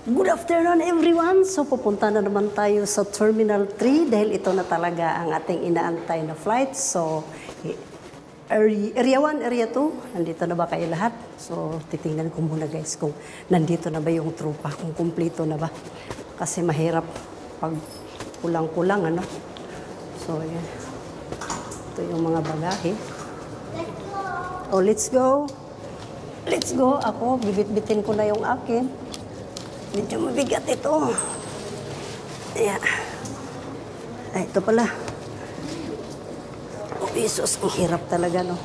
Good afternoon everyone! So pupunta na naman tayo sa Terminal 3 dahil ito na talaga ang ating inaantay na flight. So Area 1, Area 2, nandito na ba kayo lahat? So titingnan ko muna guys kung nandito na ba yung tropa, kung kumpleto na ba. Kasi mahirap pag kulang-kulang ano. So yan. Ito yung mga bagahe. Oh, let's go! Let's go! Ako, bibit-bitin ko na yung akin. Medyo mabigat ito. Ayan. Ay, ito pala. Oh, Jesus, ang hirap talaga, no?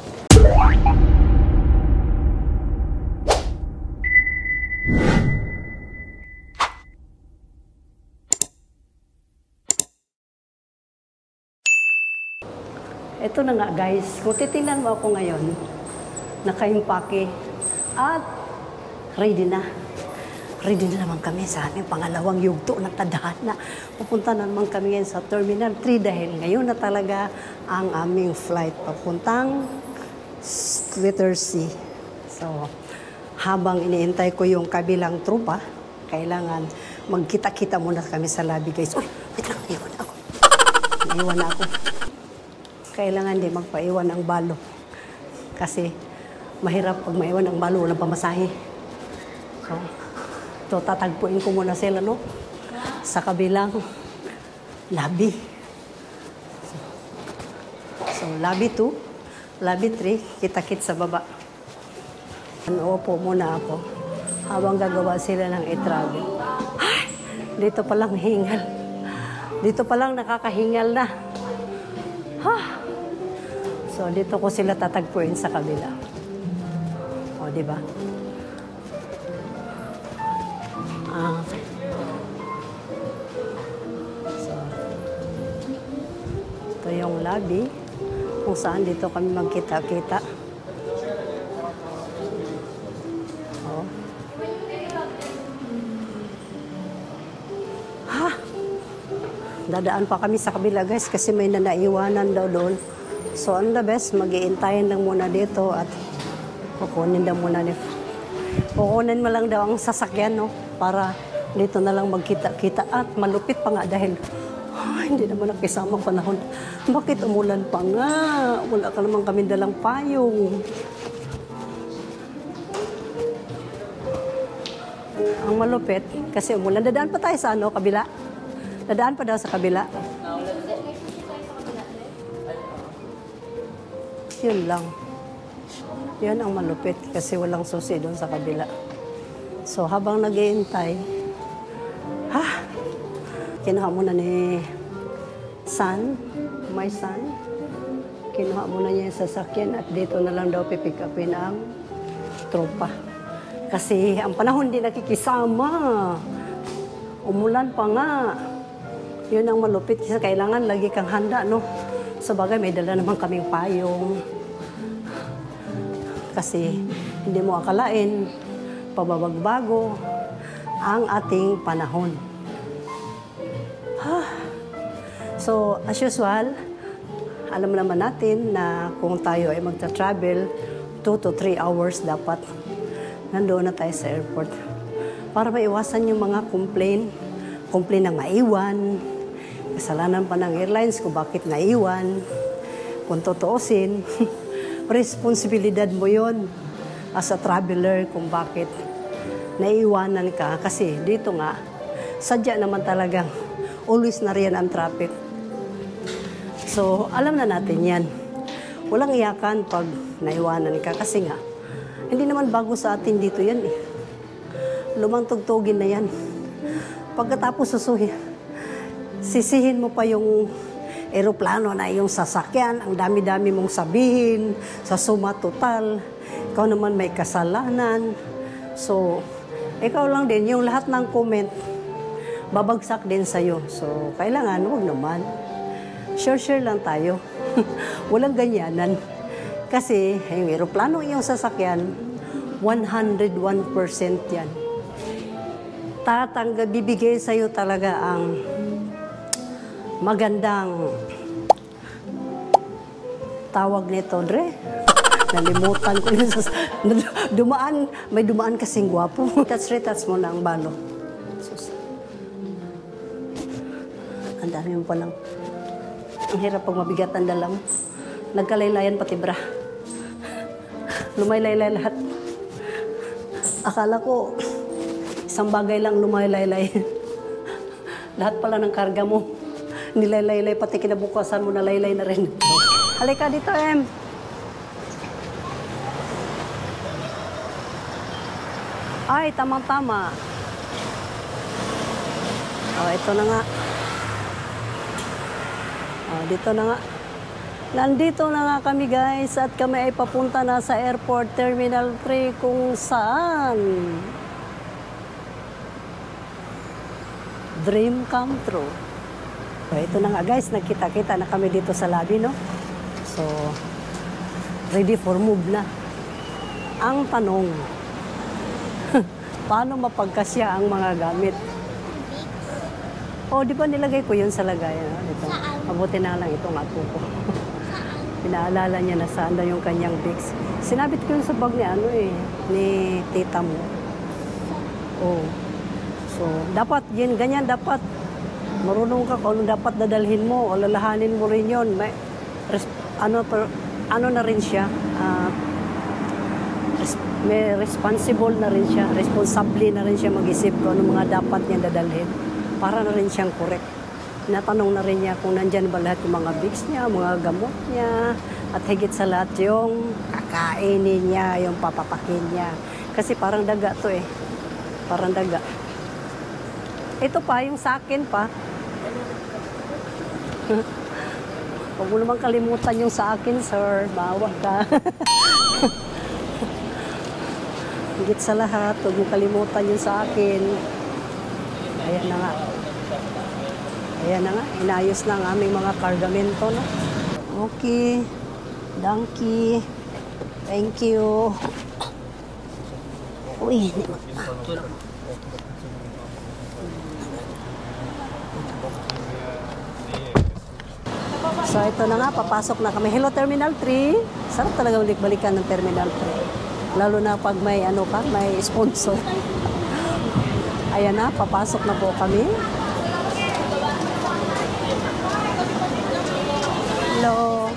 Ito na nga, guys. Kung titingnan mo ako ngayon, naka-impake at ready na. Ready na naman kami sa aming pangalawang yugto ng tadhana. Pupunta na naman kami ngayon sa Terminal 3 dahil ngayon na talaga ang aming flight papuntang Sweater-Sea. So, habang iniintay ko yung kabilang trupa, kailangan magkita-kita muna kami sa lobby, guys. Uy, wait lang, naiwan ako. Naiwan ako. Kailangan din magpaiwan ang balo. Kasi mahirap pag maiwan ang balo, walang pamasahe. So, tatagpuin ko muna sila, no? Sa kabilang lobby. So lobby 2, lobby 3, kita-kit sa baba. Upo muna ako habang gagawa sila ng e-travel. Ay! Dito palang hingal. Dito palang nakakahingal na. Ha! So, dito ko sila tatagpuin sa kabila. O, di ba? So, ito yung lobby kung saan dito kami magkita-kita. Oh. Ha! Dadaan pa kami sa kabila, guys, kasi may nanaiwanan daw doon. So, ang the best, mag-iintayin lang muna dito at kukunin daw muna ni kukunin mo lang daw ang sasakyan, no? Para dito na lang magkita-kita at malupit pa nga dahil hindi naman nakisama panahon. Bakit umulan pa nga? Wala ka naman kami dalang payong. Ang malupit, kasi umulan. Dadaan pa tayo sa ano, kabila? Dadaan pa daw sa kabila? Yun lang. Yan ang malupit kasi walang susi doon sa kabila. So, habang nag-iintay, kinuha muna ni son, my son, kinuha muna niya yung sasakyan at dito na lang daw pipick upin ang tropa. Kasi ang panahon di nakikisama. Umulan pa nga. Yun ang malupit kasi kailangan lagi kang handa, no? Sabagay, may dala naman kaming payong. Kasi hindi mo akalain, pababagbago ang ating panahon. So, as usual, alam naman natin na kung tayo ay magta-travel, 2 to 3 hours dapat nandoon na tayo sa airport. Para maiwasan yung mga complain na maiwan, kasalanan pa ng airlines kung bakit naiwan, kung totoosin, responsibilidad mo yon as a traveler kung bakit naiwanan ka. Kasi dito nga, sadya naman talagang always na riyan ang traffic. So, alam na natin yan. Walang iyakan pag naiwanan ka. Kasi nga, hindi naman bago sa atin dito yan eh. Lumang tugtugin na yan. Pagkatapos sisihin mo pa yung eroplano na yung sasakyan, ang dami-dami mong sabihin, sa suma total, ikaw naman may kasalanan. So, ikaw lang din, yung lahat ng comment, babagsak din sa'yo. So, kailangan, huwag naman. Share lang tayo. Walang ganyanan. Kasi, yung eroplano, yung sasakyan, 101% yan. Bibigay sa'yo talaga ang magandang tawag nito, Dre. Nalimutan ko yun. May dumaan kasing gwapo. Touch mo na ang balo. Sus. Ang dami mo palang. Ang hirap pag mabigat ang dala mo. Nagkalaylayan pati bra. Lumaylaylay lahat. Akala ko, isang bagay lang lumaylaylay. Lahat pala ng karga mo. Nilaylaylay, pati kinabukasan mo na laylay na rin. Halika dito, Em. Ay, tamang-tama. Oh, ito na nga. Oh, dito na nga. Nandito na nga kami, guys, at kami ay papunta na sa Airport Terminal 3 kung saan dream come true. So, ito na nga, guys, nagkita-kita na kami dito sa lobby, no? So, ready for move na. Ang tanong, paano mapagkasya ang mga gamit? Oh, di ba nilagay ko yun sa lagayan? Ito. Mabuti na lang itong apo ko. Pinaalala niya na saan na yung kanyang bigs. Sinabit ko yun sa bag ni, ni tita mo. Oh. So, dapat, yun, ganyan dapat. Marunong ka kung dapat dadalhin mo, o lalahanin mo rin yun. May, ano na rin siya, may responsible na rin siya, responsable na rin siya mag-isip kung ano mga dapat niya dadalhin. Para na rin siyang correct. Natanong na rin niya kung nandyan ba lahat yung mga bigs niya, mga gamot niya, at higit sa lahat yung kakainin niya, yung papapakin niya. Kasi parang daga to eh. Parang daga. Ito pa, yung sa akin pa. Huwag mo naman kalimutan yung sa akin, sir. Bawag ka. Higit sa lahat, huwag mo kalimutan yung sa akin. Ayan na nga. Ayan na nga. Inayos na ang aming mga kargamento, no? Okay. Donkey. Thank you. Uy, hindi mo. So, ito na nga. Papasok na kami. Hello, Terminal 3. Sarap talaga balik-balikan ng Terminal 3. Lalo na pag may, ano ka, may sponsor. Ayan na, papasok na po kami. Hello.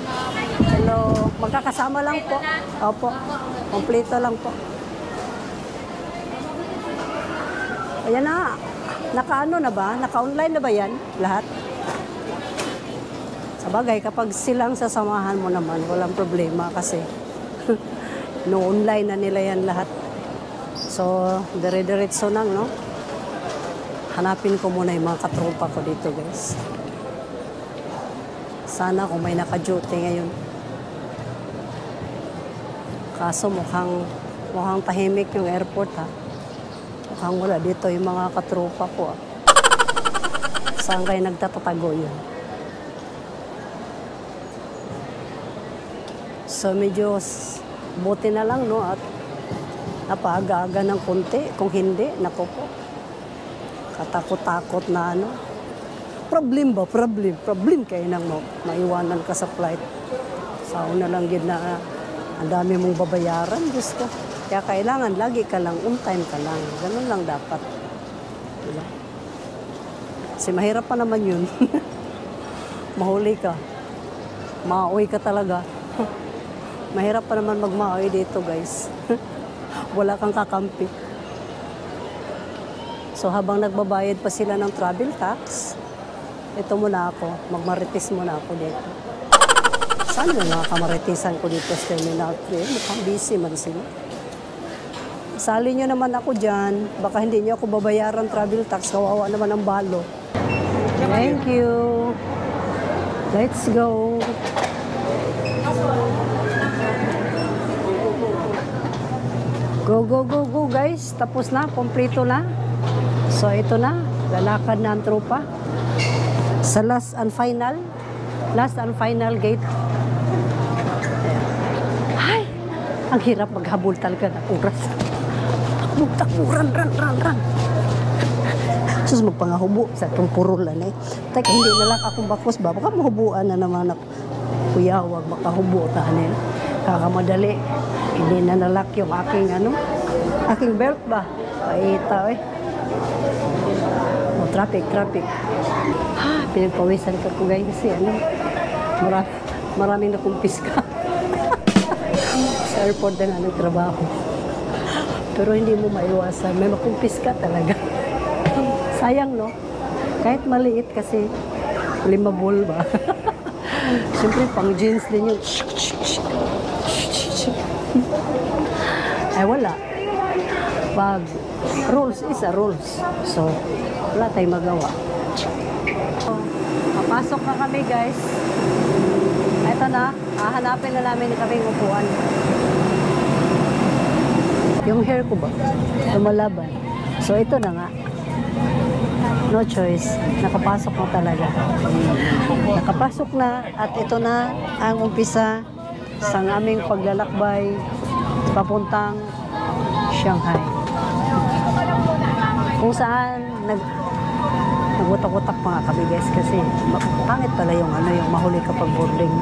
Hello. Magkakasama lang po. Opo. Kompleto lang po. Ayan na. Naka-ano na ba? Naka-online na ba yan? Lahat? Sabagay, kapag silang sasamahan mo naman, walang problema kasi no online na nila yan lahat. So, dire-diretso lang, no? Hanapin ko muna yung mga katropa ko dito, guys. Sana kung may naka-duty ngayon. Kaso mukhang tahimik yung airport, ha? Mukhang wala dito yung mga katropa ko, ha? Saan kayo nagtatatago yun? So, medyo buti na lang, no? At napaaga-aga ng konti. Kung hindi, naku po. Katakot-takot na ano. Problem ba? Problem kayo nang maiwanan ka sa flight. Sa una lang yun na ang dami mong babayaran, Diyos ko. Kaya kailangan, lagi ka lang, on time ka lang. Ganun lang dapat. Diba? Kasi mahirap pa naman yun. Mahuli ka. Mauwi ka talaga. Mahirap pa naman magmauwi dito, guys. Wala kang kakampi. So habang nagbabayad pa sila ng travel tax, ito muna ako, magmarites muna ako dito. Saan yung mga kamaritisan ko dito sa Terminal 3? Mukhang busy man sila. Sali nyo naman ako dyan, baka hindi nyo ako babayaran travel tax, kawawa naman ang balo. Thank you. Let's go. Go, go, go, go, guys. Tapos na, kompleto na. So, ito na. Lalakad na ang tropa. Sa last and final gate. Ayan. Ay! Ang hirap maghabol talaga ng oras. Takbo, run. Sus, magpangahubo sa itong purulan eh. Teka, hindi na lang akong bakos ba? Baka mahubuan na naman ako. Kuya, huwag makahubo tahanin. Kakamadali. Hindi na nalak yung aking belt ba? Paita eh. Traffic. Pinagpawisan ka ko guys kasi maraming nakumpis ka. Sa airport na nga nagtrabaho. Pero hindi mo maiwasan. May makumpis ka talaga. Sayang, no? Kahit maliit kasi limabol ba? Siyempre, pang jeans din yung ay wala. Pag rules is a rules. So, wala tayong magawa. Papasok na kami, guys. Ito na. Hahanapin na namin kaming upuan. Yung hair ko ba? Lumalaban. So, ito na nga. No choice. Nakapasok na talaga. Nakapasok na at ito na ang umpisa sa aming paglalakbay papuntang Shanghai. Kung saan nagutak-utak mga kami guys kasi pangit pala yung yung mahuli kapag boarding.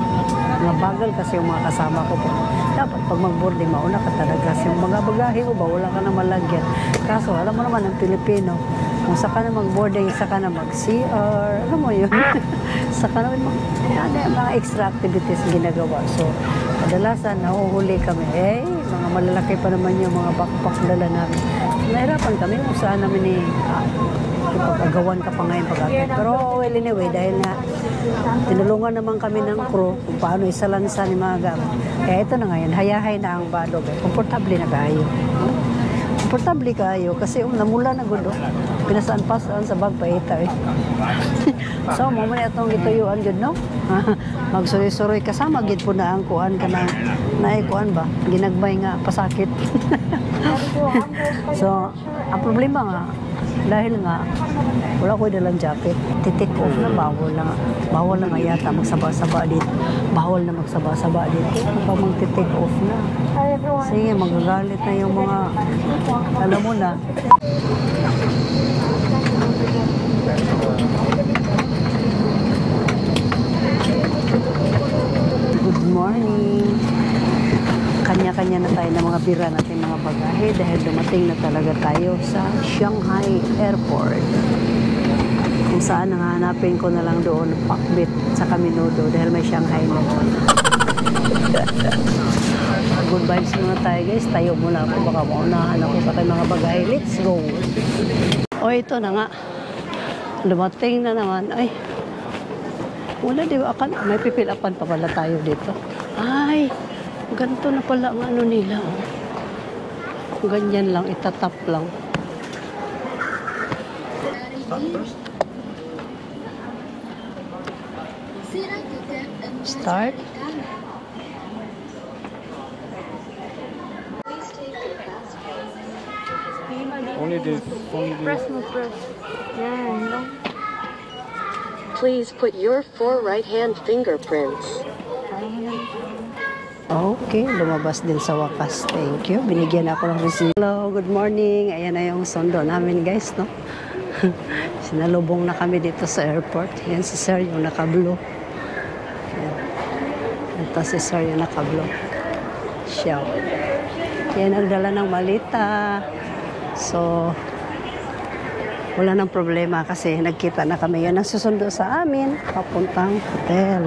Mga bagal kasi yung mga kasama ko po. Dapat pag mag-boarding mauna ka talaga kasi yung mga bagahe mo ba wala ka na malagyan. Kaso alam mo naman ang Pilipino, kung saka na mag-boarding, saka na mag-CR, alam mo yun. Saka na mga extra activities ginagawa. So, kadalasan nahuhuli kami. Mga malalaki pa naman yung mga backpack dala namin. Nahirapan kami kung saan namin ipag-agawan ka pa ngayon pag-agad. Pero well anyway, dahil nga tinulungan naman kami ng crew kung paano isalansa ni mga gamit. Kaya ito na ngayon, hayahay na ang balog. Komportable na kayo. Komportable kayo kasi namula na gulo. Pinasaan pa sa bag pa ita eh. So, mamaya itong ituyuan yun, no? Magsuroy-suroy kasama, gid po na ang kuhan ka na naikuan ba? Ginagbay nga, pasakit. So, ang problema nga, dahil nga, wala ko dalang jacket. Titik off na, bawal na nga. Bawal na nga yata magsaba-saba dito. Bawal na magsaba-saba dito. Kapag mag-titik off na. Sige, magagalit na yung mga, alam mo na. Good morning. Kanya-kanya na tayo ng mga bira natin mga bagahe dahil dumating na talaga tayo sa Shanghai Airport. Kung saan hanapin ko na lang doon pakbit sa Kaminudo dahil may Shanghai na. Good vibes muna tayo guys. Tayo muna ako. Baka maunahan ako sa mga bagahe. Let's go. O ito na nga. Dumating na naman. Ay. Wala di ba? May pipilapan pa pala tayo dito. Ay. Ganito na pala ang ano nila. Oh. Ganyan lang. Itatap lang. Start. Only this. Press. Yeah, no. Please put your 4 right-hand fingerprints. Okay, lumabas din sa wakas. Thank you. Binigyan ako ng receipt. Hello, good morning. Ayan na yung sondo namin guys, no? Sinalubong na kami dito sa airport. Yan si sir yung naka-blue. Ito si sir yung naka-blue. Siya. Yan nagdala ng malita. So, wala nang problema kasi nagkita na kami. Yan ang susundo sa amin. Papuntang hotel.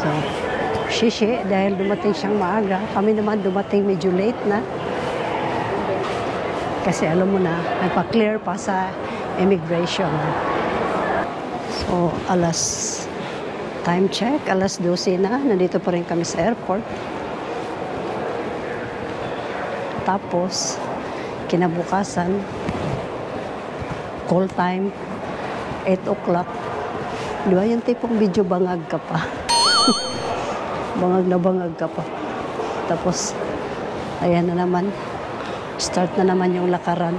So, shishi, dahil dumating siyang maaga. Kami naman dumating medyo late na. Kasi alam mo na, nagpa-clear pa sa immigration. So, time check, 12:00 na. Nandito pa rin kami sa airport. Tapos, kinabukasan, call time, 8 o'clock. Di ba yung tipong video bangag ka pa? Bangag ka pa. Tapos, ayan na naman. Start na naman yung lakaran.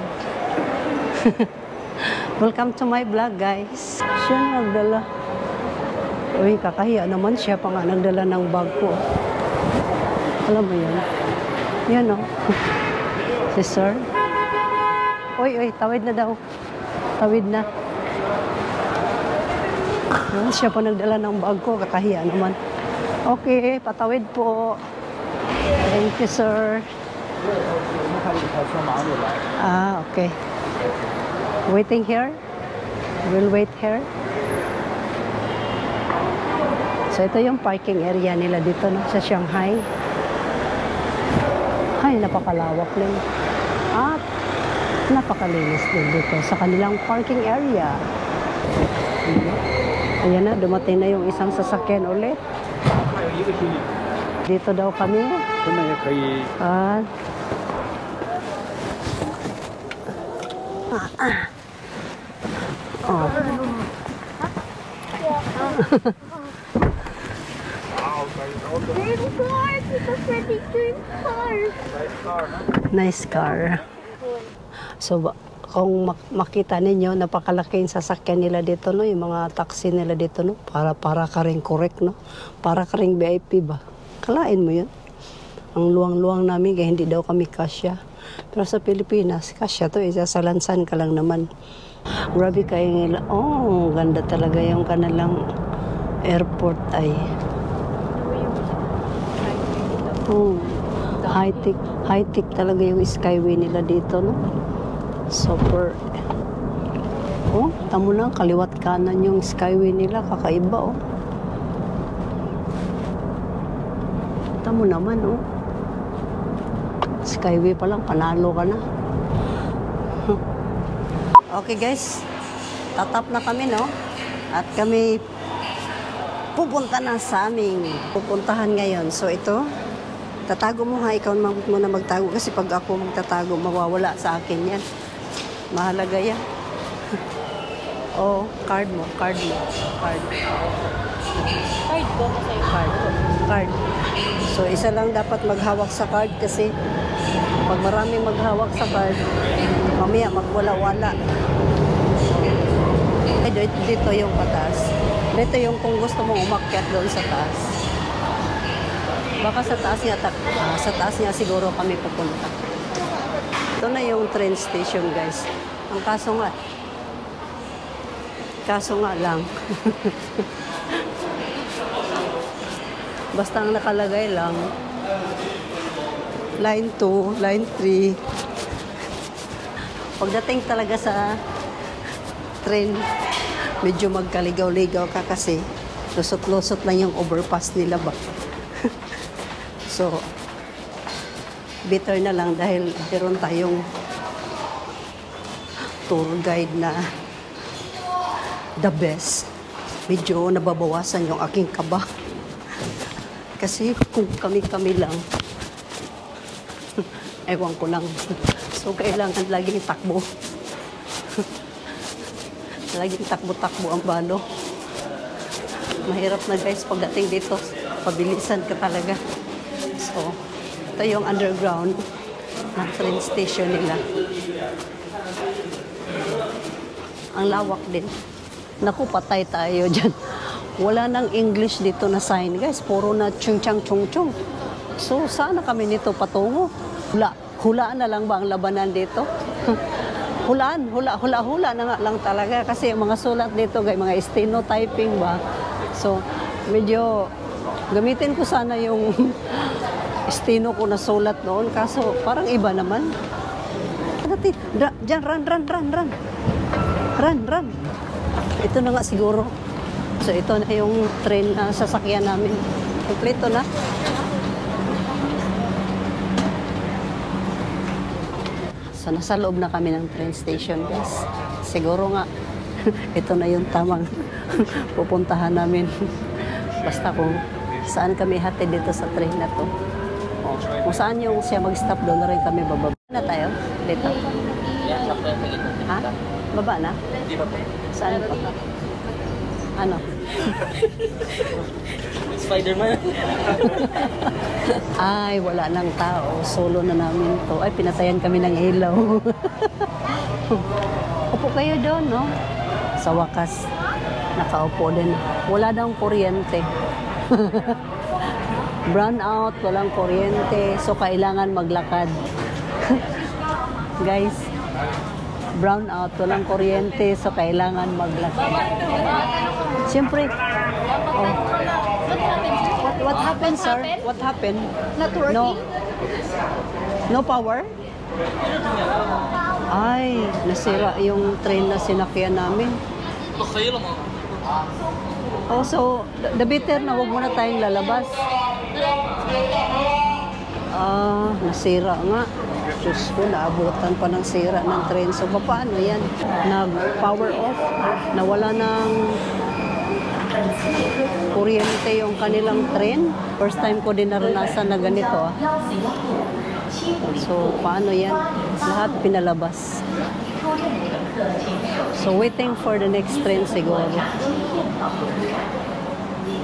Welcome to my vlog, guys. Siya nagdala. Uy, kakahiya naman siya pa nga nagdala ng bag ko. Alam mo yun? Yan o. Si sir. Uy, tawid na daw. Tawid na. Siya pa nagdala ng bag ko. Kakahiya naman. Okay, patawid po. Thank you, sir. Okay. Waiting here? We'll wait here. So ito yung parking area nila dito no, sa Shanghai. Ay, napakalawak din. At napakalinis din dito sa kanilang parking area. Ayan na, dumating na yung isang sasakyan ulit. Dito daw kami. At oh. Dream car! It's a pretty dream car! Nice car. So, kung makita ninyo, napakalaking sasakyan nila dito, no? Yung mga taxi nila dito, no? Para ka rin correct, no? Para ka rin VIP ba? Kalain mo yun. Ang luwang-luwang namin, kaya hindi daw kami kasya. Pero sa Pilipinas, kasya to, isasalansan ka lang naman. Grabe kayo nila. Oh, ganda talaga yung kanilang airport ay. Oh, high-tech talaga yung skyway nila dito, no? Super. Oh, tamo na, kaliwat kanan yung skyway nila, kakaiba, oh. Tamo naman, oh. Skyway pa lang, panalo ka na. Okay guys, tatap na kami, no? At kami pupunta na sa aming pupuntahan ngayon. So ito, tatago mo ha, ikaw muna magtago kasi pag ako magtatago, mawawala sa akin yan. Mahalaga yan. Oh, card mo. Card ko kasi card. So isa lang dapat maghawak sa card kasi pag maraming maghawak sa card, mamaya magwala-wala. Dito yung patas. Dito yung kung gusto mong umakyat doon sa taas. Baka sa taas niya siguro kami pupunta. Ito na yung train station, guys. Ang kaso nga lang. Basta ang nakalagay lang, line 2, line 3. Pagdating talaga sa train, medyo magkaligaw-ligaw ka kasi lusot-lusot lang yung overpass nila ba. So, bitter na lang dahil meron tayong tour guide na the best. Medyo nababawasan yung aking kaba. Kasi kung kami-kami lang, ewan ko lang. So, kailangan laging takbo. Laging takbo-takbo ang balo. Mahirap na guys pagdating dito. Pabilisan ka talaga. So, ito yung underground na train station nila. Ang lawak din. Naku, patay tayo dyan. Wala nang English dito na sign, guys. Puro na chung-chang-chung-chung. So, sana kami nito patungo? Hulaan na lang ba ang labanan dito? Hula na nga lang talaga. Kasi mga sulat dito, guys, mga stenotyping ba? So, medyo gamitin ko sana yung steno ko na sulat noon. Kaso, parang iba naman. Diyan, run. Ito na nga siguro. So, ito na yung train na sasakyan namin. Kompleto na. So, nasa loob na kami ng train station, guys. Siguro nga, ito na yung tamang pupuntahan namin. Basta kung saan kami hatid dito sa train na to. O, kung saan yung siya mag-stop, doon na rin kami bababa. Na tayo? Dito? Ha? Baba na? Hindi pa po. Saan pa? Ano? Spider-Man. Ay, wala nang tao. Solo na namin to. Ay, pinatayan kami ng ilaw. Upo kayo doon, no? Sa wakas, nakaupo din. Wala daw kuryente. Brown out, walang kuryente. So, kailangan maglakad. Guys, brown out, walang kuryente. So, kailangan maglakad. Siyempre, oh. What happened, sir? What happened? Not working? No power? Ay, nasira yung train na sinakyan namin. Oh, so, the better na huwag muna tayong lalabas. Nasira nga. Diyos ko, naabutan pa ng sira ng train. So, paano yan? Nag-power off, nawala ng kuryente yung kanilang train. First time ko din naranasan na ganito. So, paano yan? Lahat pinalabas. So, waiting for the next train siguro.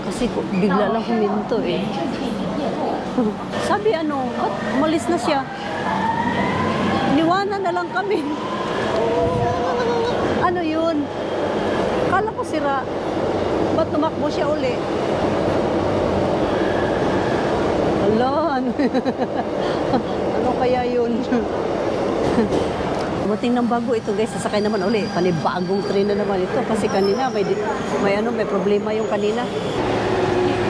Kasi bigla lang huminto eh. Sabi ba't umalis na siya? Iniwanan na lang kami. Ano yun? Kala ko sira. Ba't tumakbo siya uli? Ala, ano kaya yun? Dumating ng bago ito guys, sasakay naman uli. Panibagong train na naman ito kasi kanina may problema yung kanina.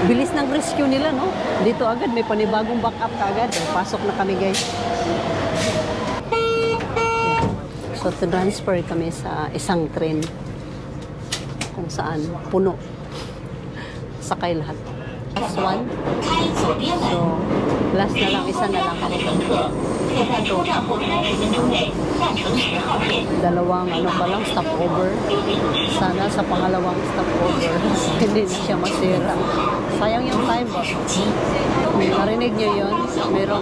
Bilis ng rescue nila, no? Dito agad may panibagong backup kaagad. Pasok na kami guys. So, transfer kami sa isang train kung saan puno. Sakay lahat. Last one. So, last na lang, isa na lang. Dalawang pa lang, stopover. Sana sa pangalawang stopover hindi na siya masira. Sayang yung time ba? Narinig niyo yun?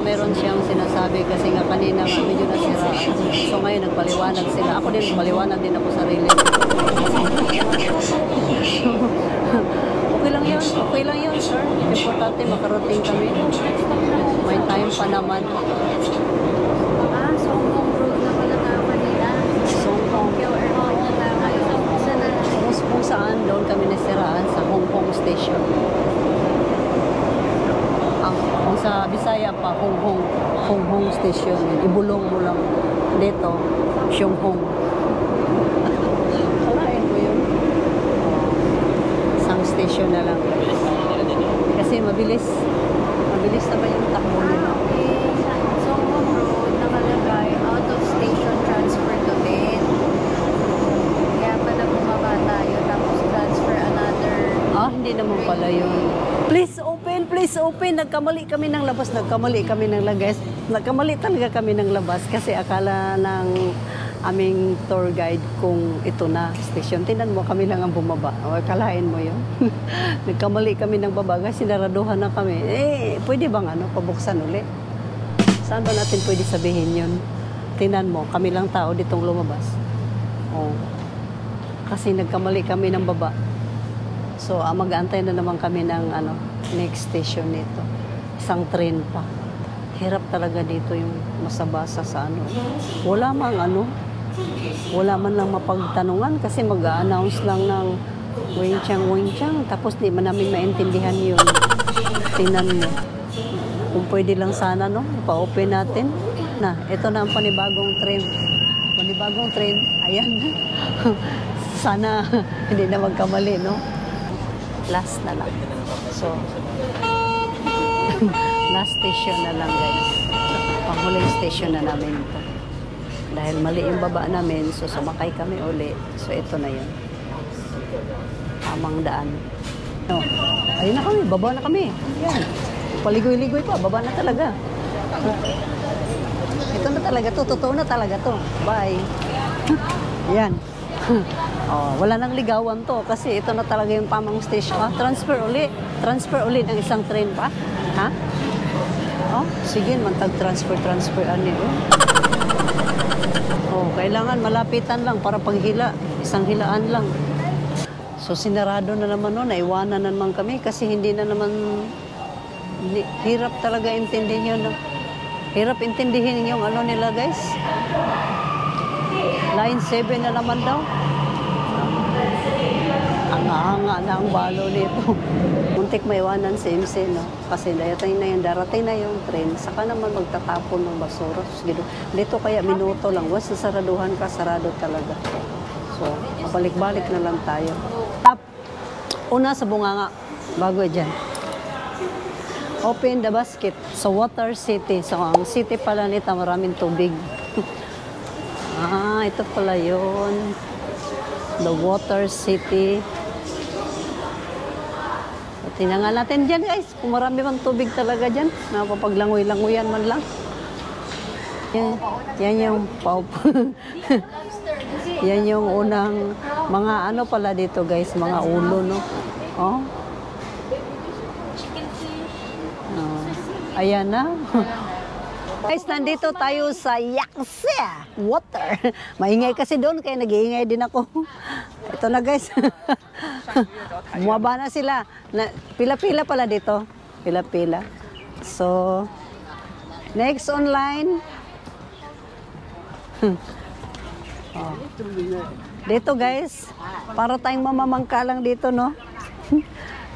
Meron siyang sinasabi kasi nga kanina nga medyo nasiraan. So ngayon nagpaliwanag sila. Ako din, maliwanag din ako sarili. Okay lang yun, sir. Importante makarating kami. May time pa naman. Songhong Road na pala tayo kanina. Songhong. Kung saan doon kami nasiraan sa Hong Kong Station. Kung sa Bisaya pa, Hong Kong Station. Ibulong mo lang dito, Songhong. Kalain mo yun. Isang station na lang. Kasi mabilis naman yung takbo nila. Songhong Road nakalagay out of station transfer to 10. Kaya pala bumaba tayo tapos transfer another. Hindi naman pala yun. Please open. Nagkamali kami ng labas. Nagkamali talaga kami ng labas kasi akala ng aming tour guide kung ito na station. Tingnan mo, kami lang ang bumaba. O, akalain mo yun. Nagkamali kami ng baba kasi sinaraduhan na kami. Pwede bang pabuksan uli? Saan ba natin pwede sabihin yun? Tingnan mo, kami lang tao ditong lumabas. Kasi nagkamali kami ng baba. So, mag-aantay na naman kami ng next station nito. Isang train pa. Hirap talaga dito yung masabasa sa Wala man lang mapagtanungan kasi mag-a-announce lang ng wing-chang. Tapos di man namin maintindihan yun. Tingnan mo. Kung pwede lang sana, pa-open natin. Ito na ang panibagong train. Ayan. Sana hindi na magkamali, Last na lang. So, last station na lang, guys. Panghuling station na namin ito. Dahil mali yung baba namin, so sumakay kami uli. So, ito na yun. Tamang daan. Ayun na kami, baba na kami. Yan. Paligoy-ligoy pa, baba na talaga. Ito na talaga to, totoo na talaga to. Bye. Yan. Wala nang ligawan to kasi ito na talaga yung tamang station. Transfer uli ng isang train pa. Ha? Sige, transfer kailangan malapitan lang para paghila. Isang hilaan lang. So, sinarado na naman naiwanan na naman kami kasi hindi na naman hirap talaga intindihin yun. Hirap intindihin yung nila, guys. Line 7 na naman daw. Ang na ang balo nito. Muntik maiwanan si MC, Kasi darating na yung train. Saka naman magtatapon ng basura. Dito kaya minuto lang. Once nasaraduhan ka, sarado talaga. So, pabalik-balik na lang tayo. Una sa bunganga. Bago dyan. Open the basket sa Water City. So, ang city pala nito, maraming tubig. ito pala yun. The Water City. So, tingnan nga natin dyan guys. Kung marami bang tubig talaga dyan. Napapaglangoy-langoyan man lang. Yan yung yan yung unang mga ano pala dito guys. Mga ulo, no? Oh. Ayan na. Guys, nandito tayo sa Yaxie Water. Maingay kasi doon, kaya nag-iingay din ako. Ito na guys. Bumaba na sila. Pila-pila pala dito. Pila-pila. So, next online. Oh. Dito guys, para tayong mamamangka lang dito, no?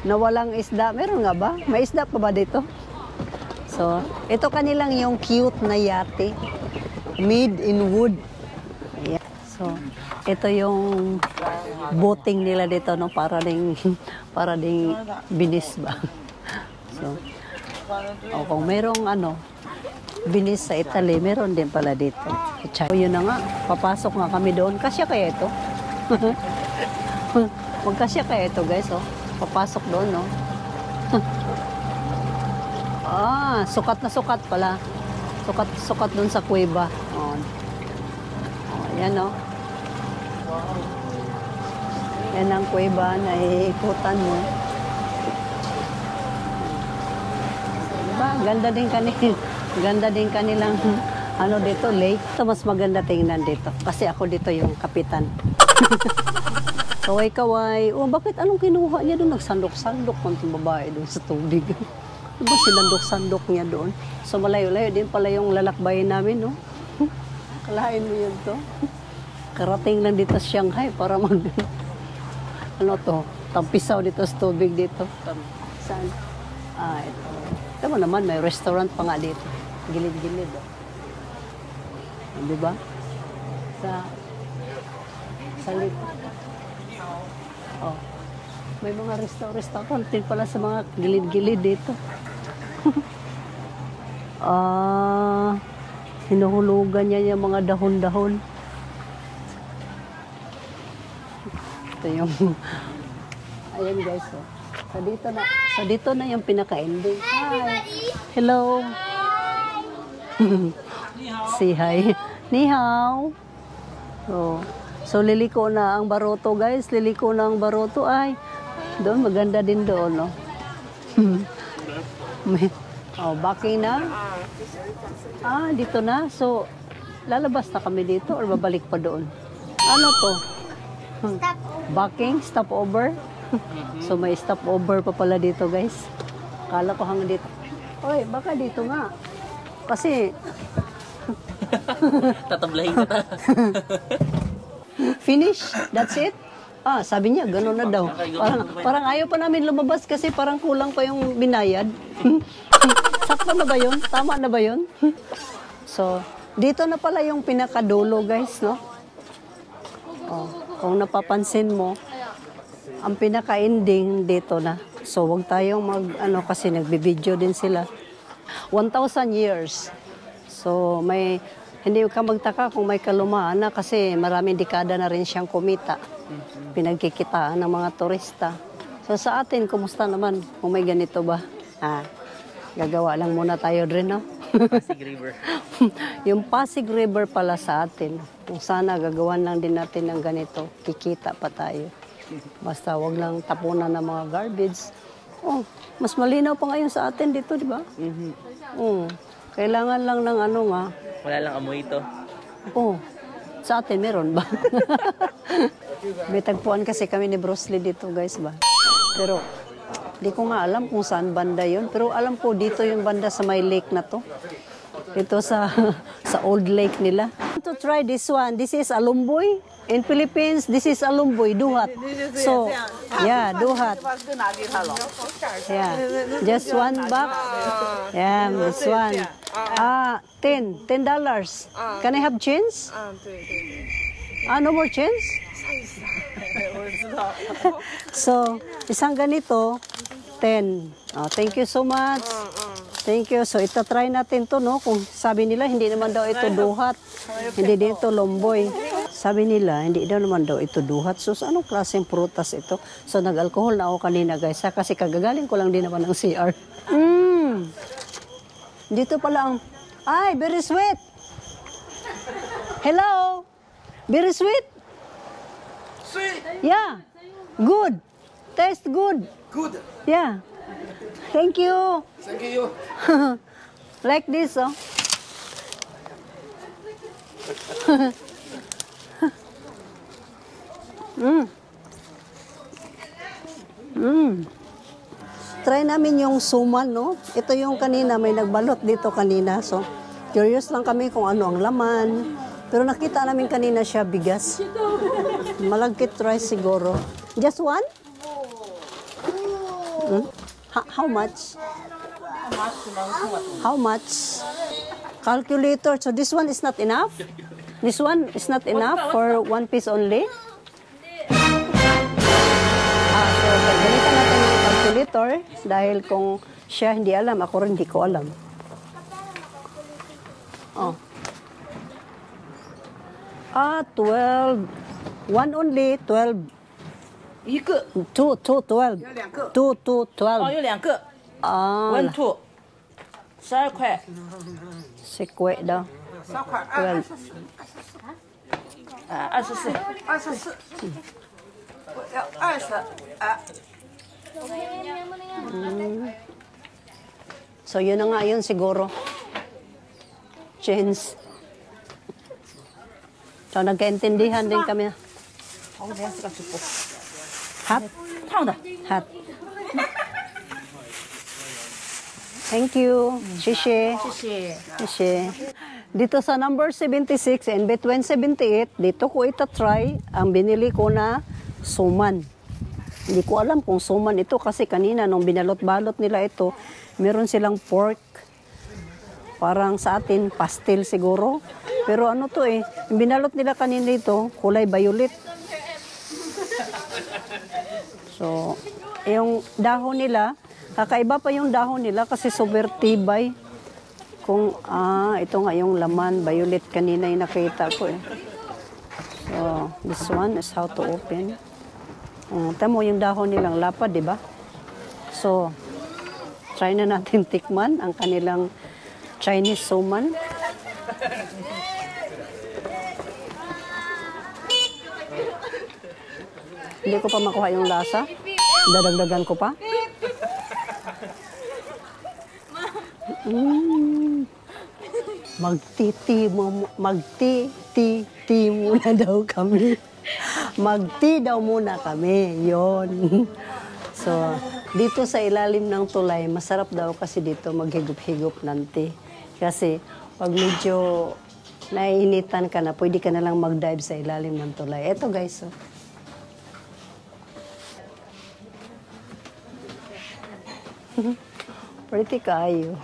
Na walang isda. Meron nga ba? May isda pa ba dito? So, ito kanilang yung cute na yate. Made in wood. Ayan. So, ito yung boating nila dito, no? Para ding binis ba? So, kung merong binis sa Italy, meron din pala dito. So, yun na nga. Papasok nga kami doon. Kasya kaya ito? Magkasya kaya ito, guys, oh. Papasok doon, no? Sukat na sukat pala. Sukat dun sa kuweba. Yan, no? Yan ang kuweba na iikutan mo. Diba? Ganda din kanilang dito, lake. Ito mas maganda tingnan dito. Kasi ako dito yung kapitan. Kaway-kaway. Bakit anong kinuha niya doon? Nagsandok-sandok man itong babae doon sa tubig. Diba silandok-sandok niya doon? So malayo-layo din pala yung lalakbayin namin, no? Kalahin mo yun to. Karating lang dito sa Shanghai para tampisaw dito sa tubig dito. Saan? Ito. Tama naman, may restaurant pa nga dito. Gilid-gilid, oh. Diba? Sa oh. May mga restaurant din pala sa mga gilid-gilid dito. Hinuhulugan niya yung mga dahon-dahon. Ito yung ayan guys, oh. So dito na yung pinaka-ending. Hi. Hello. Say hi. Ni hao. So liliko na ang Baroto guys. Liliko na ang Baroto. Ay, doon maganda din doon, no? Backing na. Dito na. So, lalabas na kami dito or babalik pa doon? Ano to? Backing? Stopover? So, may stopover pa pala dito, guys. Kala ko hanggang dito. Oy, baka dito nga. Kasi... Tatablahin ka ta. Finish? That's it? Sabi niya, gano'n na daw. Parang ayaw pa namin lumabas kasi parang kulang pa yung binayad. Sakto na ba yun? Tama na ba yun? So, dito na pala yung pinakadulo, guys, no? Kung napapansin mo, ang pinaka-ending dito na. So, wag tayong kasi nagbibideo din sila. 1,000 years. So, hindi ka magtaka kung may kalumaan na kasi maraming dekada na rin siyang kumita. Pinagkikitaan ng mga turista. So sa atin, kumusta naman kung may ganito ba? Gagawa lang muna tayo rin, no? Pasig River. Yung Pasig River pala sa atin. Kung sana gagawan lang din natin ng ganito, kikita pa tayo. Basta wag lang tapunan ng mga garbage. Mas malinaw pa ngayon sa atin dito, di ba? Kailangan lang ng Wala lang amoy ito. Sa atin meron ba? May tagpuan kasi kami ni Bruce Lee dito, guys ba? Pero di ko nga alam kung saan banda yun. Pero alam ko dito yung banda sa may lake na to. Ito sa old lake nila. To try this one. This is alumboy. In Philippines, this is alumboy, duhat. So, yeah, duhat. Yeah, just one buck. Yeah, this one. $10. Can I have change? No more change? So, isang ganito, 10. Thank you so much. Thank you. So, itatry natin to, no? Kung sabi nila, hindi naman daw ito duhat. Hindi din ito lomboy. sabi nila, hindi daw naman daw ito duhat. So, anong klaseng prutas ito? So, nag-alcohol na ako kanina, guys. Kasi kagagaling ko lang din naman ng CR. Dito pala ang... Ay, very sweet! Hello! Very sweet? Sweet. Yeah. Good. Taste good. Good. Yeah. Thank you. Thank you. Like this, oh. Try namin yung suman, no? Ito yung kanina, may nagbalot dito kanina. So, curious lang kami kung ano ang laman. Pero nakita namin kanina siya bigas. Malagkit rice siguro. Just one? How much? How much? Calculator. So this one is not enough? This one is not enough for one piece only? So gamitan natin yung calculator dahil kung siya hindi alam, ako rin hindi ko alam. Oh. 12. One only, 12. 一个 Two, 12. 两个 Two, 哦， 12. 有2个 Ah, ，one two，12块， sikwe daw. 3块 12. 24，24，我要20啊。 So, yun na nga yun siguro. Chins. So, nagkaintindihan din kami. 好，我连这个就不 Hot? 烫的。 Hot. Thank you. Shishe. 谢谢。 Shishe. Dito sa number 76 and between 78, dito ko itatry ang binili ko na suman. Hindi ko alam kung suman ito kasi kanina nung binalot-balot nila ito, meron silang pork. Parang sa atin, pastel siguro. Pero ano to eh, yung binalot nila kanina ito, kulay violet. So, yung dahon nila, kakaiba pa yung dahon nila kasi super tibay. Kung, ito nga yung laman, violet kanina yung nakita ko eh. So, this one is how to open. Tamo yung dahon nilang lapad, di ba? So, try na natin tikman ang kanilang Chinese suman. Hindi ko pa makuha yung lasa. Dadagdagan ko pa. Magti-ti muna daw kami. Magti daw muna kami. Yon. So, dito sa ilalim ng tulay, masarap daw kasi dito maghigop-higop ng tea. Kasi pag medyo naiinitan ka na, pwede ka na lang mag-dive sa ilalim ng tulay. Eto guys, oh. Pretty kayo.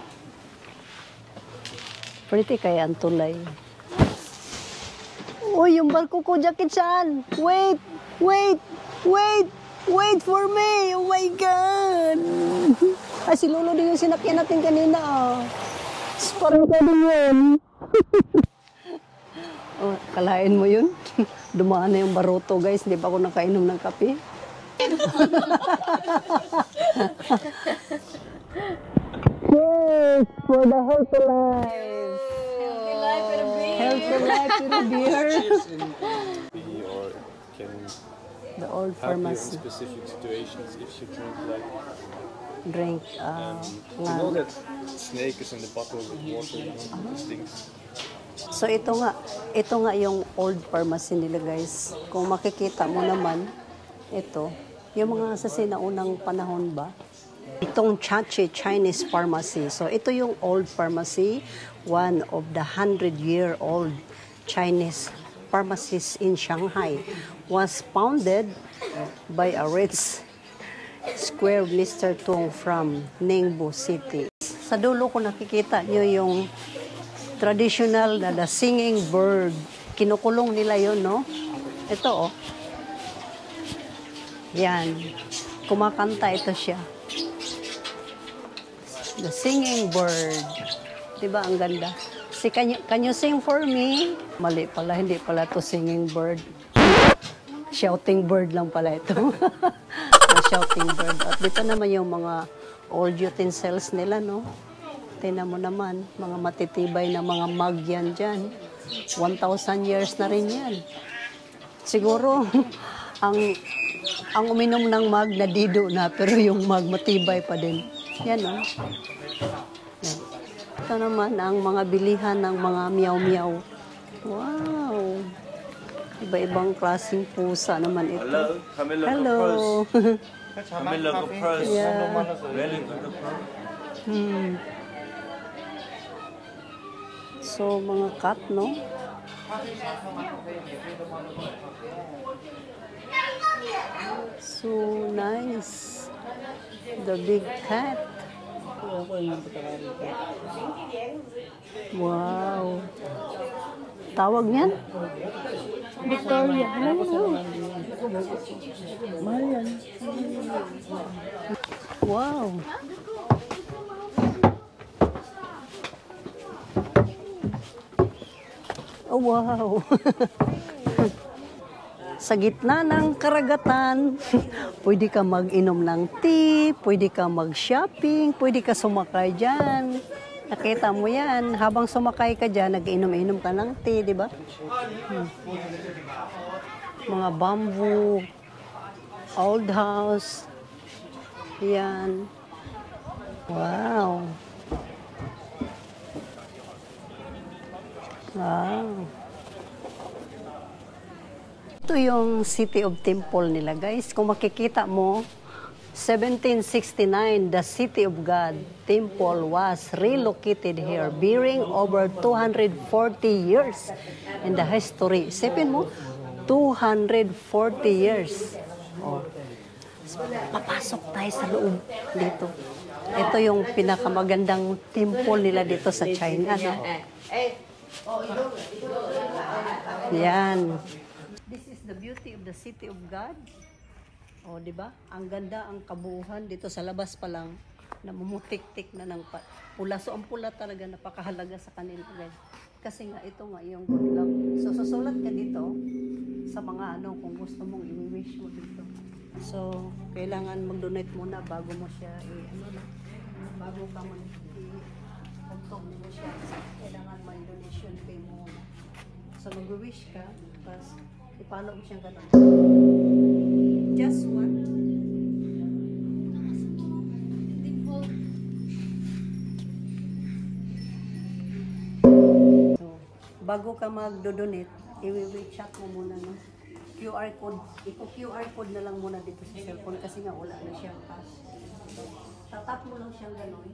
Pretty kaya ang tulay. Uy, yung barko ko, Jackie-chan! Wait! Wait! Wait! Wait for me! Oh my God! Ay, si Lolo din yung sinakyan natin kanina. Oh. Parang ka din yun. Oh, kalain mo yun? Dumaan na yung baroto, guys. Hindi pa ako nakainom ng kape. Yes, for the healthy life. Healthy life with a beer. Healthy life with a beer. Or can The old help you in pharmacy. specific situations if you Drink. drink like you know that snake is in the bottle with water, you know, it stinks. So ito nga yung old pharmacy nila, guys. Kung makikita mo naman, ito, yung mga sa sinaunang panahon ba? Itong Chachi Chinese pharmacy. So ito yung old pharmacy, one of the 100-year-old Chinese pharmacies in Shanghai. Was founded by a rich square Mr. Tung from Ningbo City. Sa dulo ko nakikita nyo yung traditional na the singing bird. Kinukulong nila yun, no? Ito, oh. Yan. Kumakanta ito siya. The singing bird. Diba ang ganda? Si can you sing for me? Mali pala, hindi pala to singing bird. Shouting bird lang pala ito. Shouting bird. At dito naman yung mga old utensils nila, no? Tingnan mo naman, mga matitibay na mga mug yan dyan. 1,000 years na rin yan. Siguro, ang uminom ng mug na dido na, pero yung mug matibay pa din. Yan, no? Yan. Ito naman ang mga bilihan ng mga meow-meow. Wow! Iba-ibang klaseng pusa naman ito. Hello, Camilla Hello. Camilla Purse. Yeah. Really good approach. So, mga cat, no? So nice. The big cat. Wow. Tawag niyan? Victoria. Mahal yan. Wow. Oh, wow. Sa gitna ng karagatan, pwede ka mag-inom ng tea, pwede ka mag-shopping, pwede ka sumakay dyan. Nakita mo yan, habang sumakay ka dyan, nag-inom-inom ka ng tea, di ba? Mga bamboo, old house. Yan. Wow. Wow. Ito yung City of Temple nila, guys. Kung makikita mo, 1769, the City of God Temple was relocated here, bearing over 240 years in the history. Isipin mo, 240 years. Oh. Papasok tayo sa loob dito. Ito yung pinakamagandang temple nila dito sa China. No? Yan. This is the beauty of the City of God. O, di ba? Ang ganda, ang kabuuhan dito sa labas pa lang, namumutik-tik na ng pula. So, ang pula talaga napakahalaga sa kanila, guys. Kasi nga, ito nga yung good luck. So, susulat ka dito sa mga ano, kung gusto mong i-wish mo dito. So, kailangan mag-donate muna bago mo siya, bago ka mag-tog mo siya. Kailangan may donation pay mo. So, mag-wish ka, tapos ipalo mo siyang gano'n. Just one. So, bago ka mag-donate, i-chat mo muna, no? QR code. Iko-QR code na lang muna dito sa cellphone kasi nga wala na siyang cash. Tatap mo lang siyang gano'n.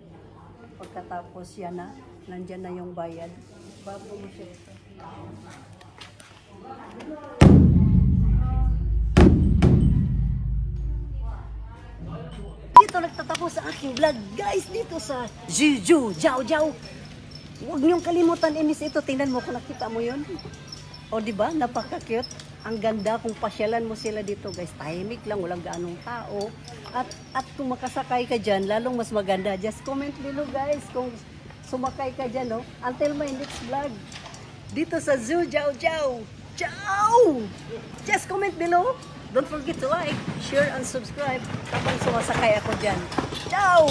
Pagkatapos yan na, nandyan na yung bayad. Bago mo siya ito. Dito nagtatapos sa aking vlog, guys, dito sa Zhujiu, Jiao. Huwag niyong kalimutan, imis ito. Tingnan mo kung nakita mo yun. O, diba? Napaka-cute. Ang ganda kung pasyalan mo sila dito, guys. Tahimik lang, walang gaanong tao. At kung makasakay ka dyan, lalong mas maganda. Just comment below, guys, kung sumakay ka dyan, no? Until my next vlog. Dito sa Zhujiu, Jiao. Just comment below. Don't forget to like, share, and subscribe kapag sumasakay ako dyan. Ciao!